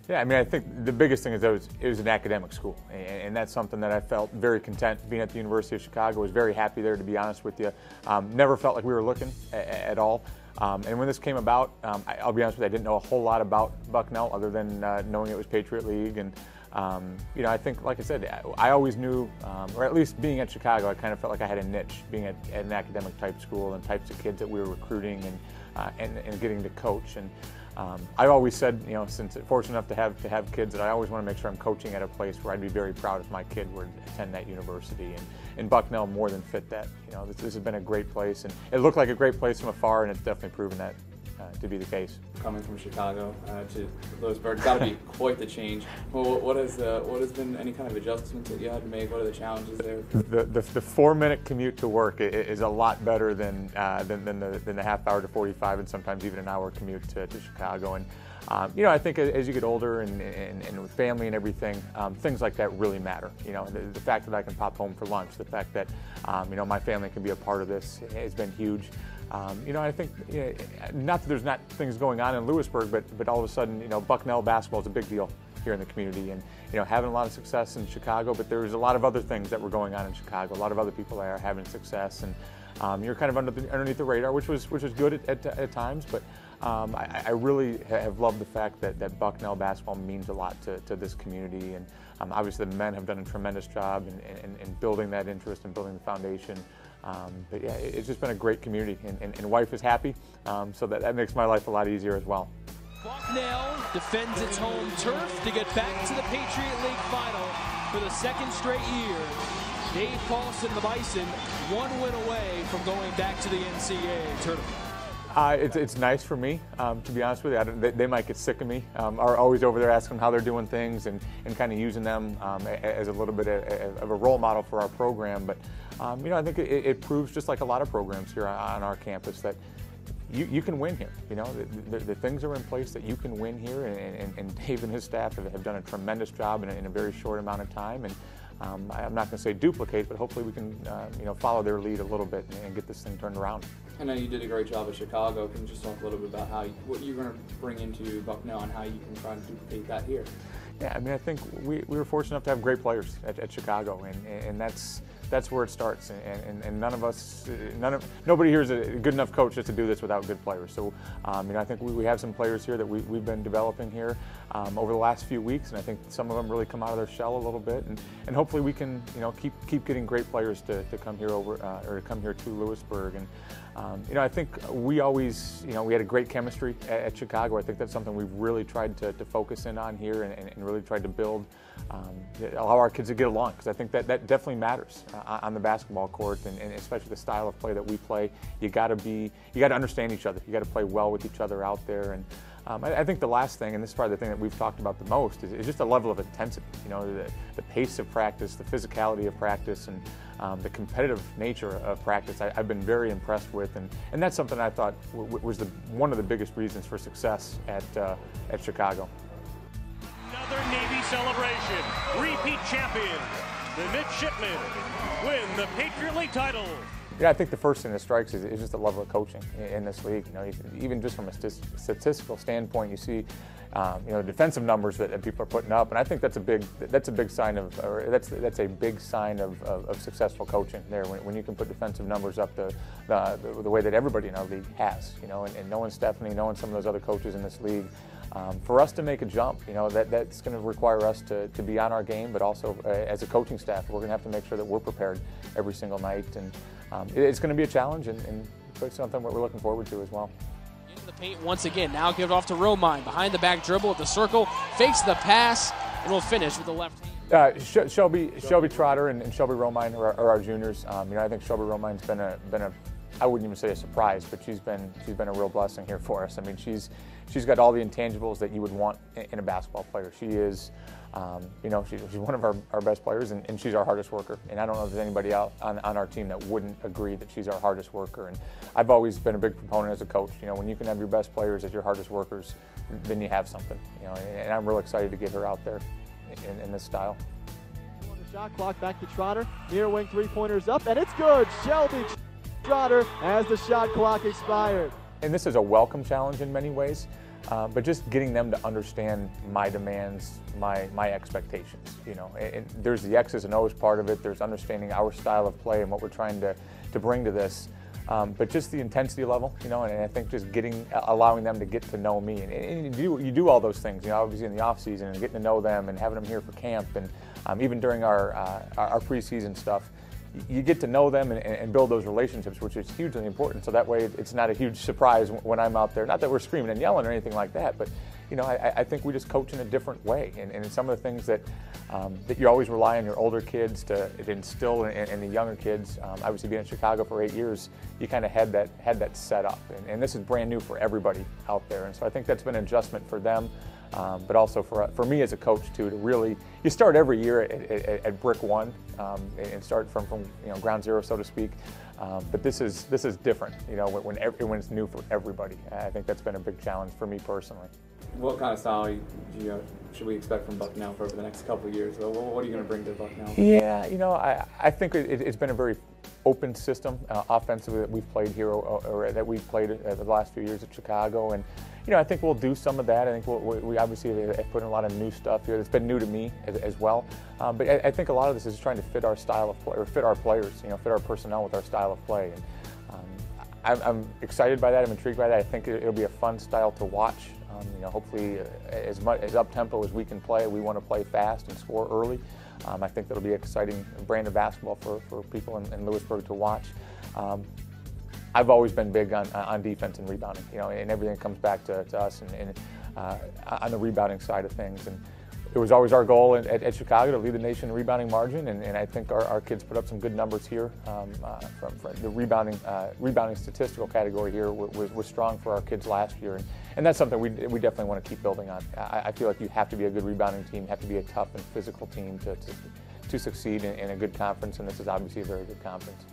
Yeah, I mean, I think the biggest thing is that it was an academic school, and that's something that I felt very content being at the University of Chicago. I was very happy there, to be honest with you. Never felt like we were looking at all. And when this came about, I'll be honest with you, I didn't know a whole lot about Bucknell other than knowing it was Patriot League. And you know, I think, like I said, I always knew, or at least being at Chicago, I kind of felt like I had a niche, being at an academic type school and types of kids that we were recruiting and getting to coach. And I've always said, you know, since fortunate enough to have kids, that I always want to make sure I'm coaching at a place where I'd be very proud if my kid were to attend that university. And Bucknell more than fit that. You know, this has been a great place, and it looked like a great place from afar, and it's definitely proven that to be the case. Coming from Chicago to Lewisburg, got to be quite the change. Well, what has been any kind of adjustments that you had to make? What are the challenges there? The 4-minute commute to work is a lot better than the half hour to 45 and sometimes even an hour commute to Chicago. And you know, I think as you get older and with family and everything, things like that really matter. You know, the fact that I can pop home for lunch, the fact that you know, my family can be a part of this has been huge. You know, I think, you know, not that there's not things going on in Lewisburg, but all of a sudden, you know, Bucknell basketball is a big deal here in the community, and you know, having a lot of success in Chicago. But there's a lot of other things that were going on in Chicago. A lot of other people there are having success, and you're kind of underneath the radar, which was good at times. But I really have loved the fact that Bucknell basketball means a lot to this community, and obviously the men have done a tremendous job in building that interest and building the foundation. But yeah, it's just been a great community, and wife is happy, so that makes my life a lot easier as well. Bucknell defends its home turf to get back to the Patriot League final for the second straight year. Dave Paulson, the Bison, 1 win away from going back to the NCAA tournament. It's nice for me, to be honest with you. They might get sick of me. Are always over there asking how they're doing things and kind of using them as a little bit of a role model for our program. But you know, I think it proves, just like a lot of programs here on our campus, that you can win here. You know, the things are in place that you can win here, and Dave and his staff have done a tremendous job in a very short amount of time. And I'm not going to say duplicate, but hopefully we can you know, follow their lead a little bit and get this thing turned around. I know you did a great job at Chicago. Can you just talk a little bit about what you're going to bring into Bucknell and how you can try to duplicate that here? Yeah, I mean, I think we were fortunate enough to have great players at Chicago, and that's where it starts. And nobody here is a good enough coach just to do this without good players. So, you know, I think we have some players here that we've been developing here over the last few weeks, and I think some of them really come out of their shell a little bit, and hopefully we can, you know, keep getting great players to come here or to come here to Lewisburg. And you know, I think we always, you know, we had a great chemistry at Chicago. I think that's something we've really tried to focus in on here, and really tried to build, allow our kids to get along, because I think that definitely matters on the basketball court, and especially the style of play that we play. You got to understand each other. You got to play well with each other out there. And I think the last thing, and this is probably the thing that we've talked about the most, is just a level of intensity. You know, the pace of practice, the physicality of practice, and the competitive nature of practice. I've been very impressed with, and that's something I thought was one of the biggest reasons for success at Chicago. Another Navy celebration. Repeat champions, the Midshipmen, win the Patriot League title. Yeah, I think the first thing that strikes is just the level of coaching in this league. You know, even just from a statistical standpoint, you see, you know, defensive numbers that people are putting up, and I think that's a big sign of, or that's a big sign of successful coaching there. When you can put defensive numbers up the way that everybody in our league has, you know, and knowing Stephanie, knowing some of those other coaches in this league. For us to make a jump, you know, that's going to require us to be on our game, but also as a coaching staff, we're going to have to make sure that we're prepared every single night. And it's going to be a challenge, and it's something we're looking forward to as well. Into the paint once again. Now give it off to Romine. Behind the back dribble at the circle, fakes the pass, and will finish with the left hand. Shelby Trotter and Shelby Romine are our juniors. You know, I think Shelby Romine's been a I wouldn't even say a surprise, but she's been a real blessing here for us. I mean, she's got all the intangibles that you would want in a basketball player. She is, you know, she's one of our best players, and she's our hardest worker. And I don't know if there's anybody out on our team that wouldn't agree that she's our hardest worker. And I've always been a big proponent as a coach. You know, when you can have your best players as your hardest workers, then you have something. You know, and I'm real excited to get her out there in this style. On the shot clock, back to Trotter. Near wing three-pointers up, and it's good. Shelby Trotter as the shot clock expired. And this is a welcome challenge in many ways. but just getting them to understand my demands, my expectations. You know, and there's the X's and O's part of it. There's understanding our style of play and what we're trying to bring to this. But just the intensity level, you know, and I think just allowing them to get to know me, and you do all those things, you know, obviously in the off season and getting to know them and having them here for camp, and even during our preseason stuff, you get to know them and build those relationships, which is hugely important. So that way, it's not a huge surprise when I'm out there. Not that we're screaming and yelling or anything like that, but you know, I think we just coach in a different way, and some of the things that you always rely on your older kids to instill in the younger kids. Obviously, being in Chicago for 8 years, you kind of had that set up, and this is brand new for everybody out there, and so I think that's been an adjustment for them, but also for me as a coach too. To really, you start every year at brick one, and start from you know, ground zero, so to speak. But this is different, you know, when it's new for everybody. I think that's been a big challenge for me personally. What kind of style should we expect from Bucknell for the next couple of years? What are you going to bring to Bucknell? Yeah, you know, I think it's been a very open system offensively that we've played here, or that we've played the last few years at Chicago, and you know, I think we'll do some of that. I think we obviously have put in a lot of new stuff here that's been new to me as well. But I think a lot of this is trying to fit our style of play, or fit our players, you know, fit our personnel with our style of play. And I'm excited by that. I'm intrigued by that. I think it'll be a fun style to watch. You know, hopefully as up-tempo as we can play. We want to play fast and score early. I think that'll be an exciting brand of basketball for people in Lewisburg to watch. I've always been big on defense and rebounding, you know, and everything comes back to us and on the rebounding side of things. And it was always our goal at Chicago to lead the nation in rebounding margin, and I think our kids put up some good numbers here. From the rebounding statistical category here was strong for our kids last year, and that's something we definitely want to keep building on. I feel like you have to be a good rebounding team, you have to be a tough and physical team to succeed in a good conference, and this is obviously a very good conference.